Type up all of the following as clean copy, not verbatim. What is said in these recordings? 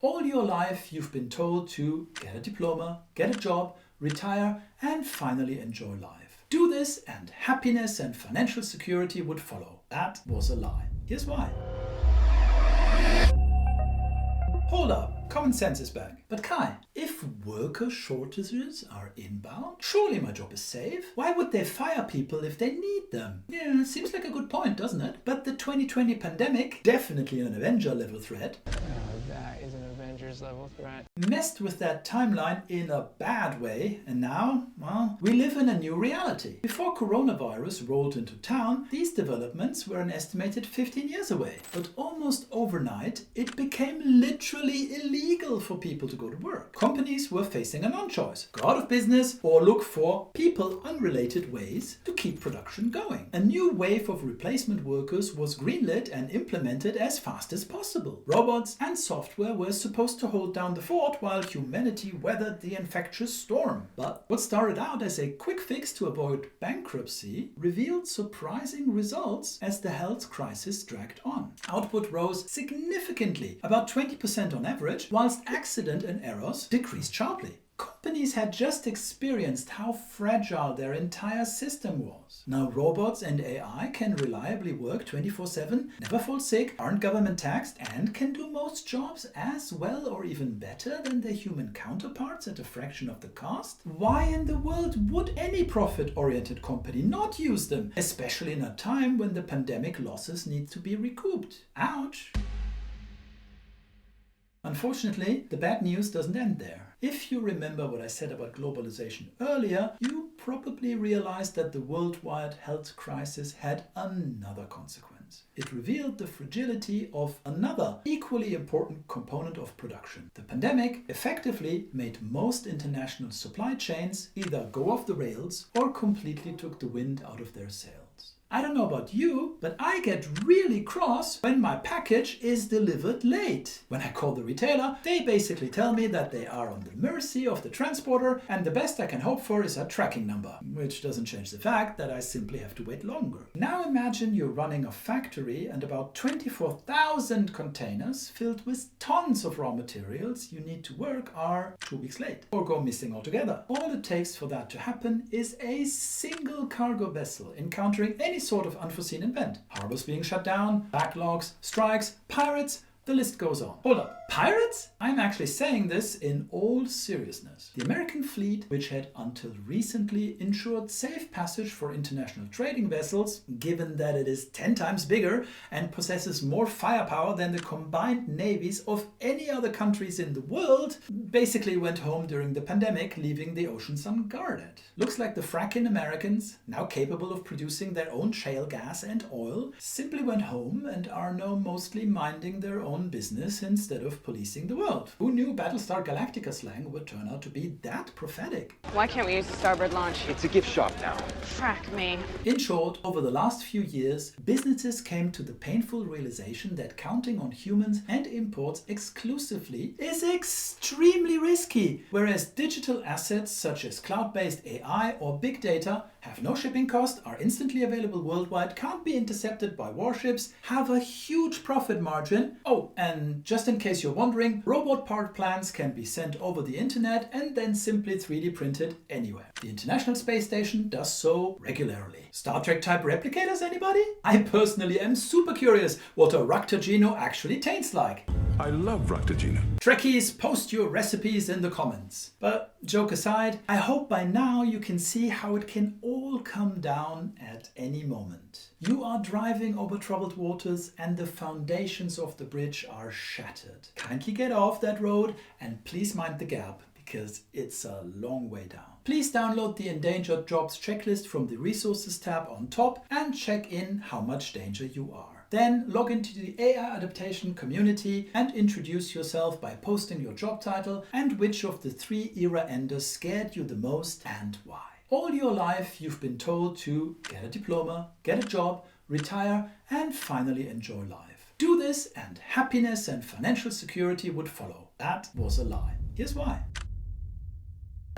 All your life you've been told to get a diploma, get a job, retire, and finally enjoy life. Do this and happiness and financial security would follow. That was a lie. Here's why. Hold up, common sense is back. But Kai, if worker shortages are inbound, surely my job is safe. Why would they fire people if they need them? Yeah, seems like a good point, doesn't it? But the 2020 pandemic, definitely an Avenger level threat, that is an Avengers level threat, messed with that timeline in a bad way, and now, well, we live in a new reality. Before coronavirus rolled into town, these developments were an estimated 15 years away. But almost overnight, it became literally illegal for people to go to work. Companies were facing a non-choice: go out of business or look for people unrelated ways to keep production going. A new wave of replacement workers was greenlit and implemented as fast as possible. Robots and software were supposed to hold down the fort while humanity weathered the infectious storm. But what started out as a quick fix to avoid bankruptcy revealed surprising results as the health crisis dragged on. Output rose significantly, about 20% on average, whilst accident and errors decreased sharply. Companies had just experienced how fragile their entire system was. Now robots and AI can reliably work 24/7, never fall sick, aren't government taxed, and can do most jobs as well or even better than their human counterparts at a fraction of the cost. Why in the world would any profit-oriented company not use them, especially in a time when the pandemic losses need to be recouped? Ouch! Unfortunately, the bad news doesn't end there. If you remember what I said about globalization earlier, you probably realized that the worldwide health crisis had another consequence. It revealed the fragility of another equally important component of production. The pandemic effectively made most international supply chains either go off the rails or completely took the wind out of their sails. I don't know about you, but I get really cross when my package is delivered late. When I call the retailer, they basically tell me that they are on the mercy of the transporter and the best I can hope for is a tracking number, which doesn't change the fact that I simply have to wait longer. Now imagine you're running a factory and about 24,000 containers filled with tons of raw materials you need to work are 2 weeks late or go missing altogether. All it takes for that to happen is a single cargo vessel encountering any sort of unforeseen event. Harbors being shut down, backlogs, strikes, pirates, the list goes on. Hold up, pirates? I'm actually saying this in all seriousness. The American fleet, which had until recently ensured safe passage for international trading vessels, given that it is 10 times bigger and possesses more firepower than the combined navies of any other countries in the world, basically went home during the pandemic, leaving the oceans unguarded. Looks like the fracking Americans, now capable of producing their own shale gas and oil, simply went home and are now mostly minding their own business instead of policing the world. Who knew Battlestar Galactica slang would turn out to be that prophetic? Why can't we use the starboard launch? It's a gift shop now. Frack me. In short, over the last few years, businesses came to the painful realization that counting on humans and imports exclusively is extremely risky, whereas digital assets such as cloud-based AI or big data have no shipping cost, are instantly available worldwide, can't be intercepted by warships, have a huge profit margin. Oh, and just in case you're wondering, robot part plans can be sent over the internet and then simply 3D printed anywhere. The International Space Station does so regularly. Star Trek type replicators, anybody? I personally am super curious what a Raktajino actually tastes like. I love Raktajino. Trekkies, post your recipes in the comments. But joke aside, I hope by now you can see how it can all come down at any moment. You are driving over troubled waters and the foundations of the bridge are shattered. Kindly get off that road and please mind the gap, because it's a long way down. Please download the Endangered Jobs checklist from the Resources tab on top and check in how much danger you are. Then log into the AI adaptation community and introduce yourself by posting your job title and which of the 3 era enders scared you the most and why. All your life you've been told to get a diploma, get a job, retire, and finally enjoy life. Do this and happiness and financial security would follow. That was a lie. Here's why.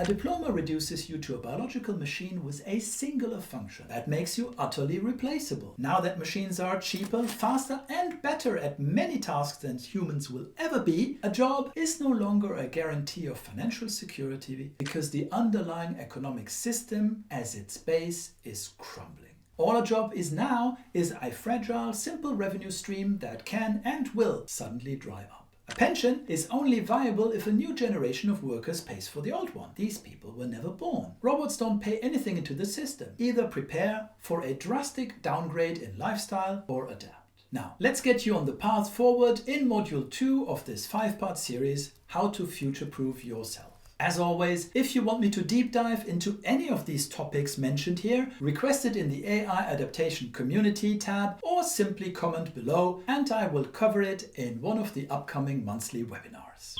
A diploma reduces you to a biological machine with a singular function. That makes you utterly replaceable. Now that machines are cheaper, faster, and better at many tasks than humans will ever be, a job is no longer a guarantee of financial security because the underlying economic system as its base is crumbling. All a job is now is a fragile, simple revenue stream that can and will suddenly dry up. A pension is only viable if a new generation of workers pays for the old one. These people were never born. Robots don't pay anything into the system. Either prepare for a drastic downgrade in lifestyle or adapt. Now, let's get you on the path forward in Module 2 of this 5-part series, How to Future-Proof Yourself. As always, if you want me to deep dive into any of these topics mentioned here, request it in the AI Adaptation Community tab or simply comment below and I will cover it in one of the upcoming monthly webinars.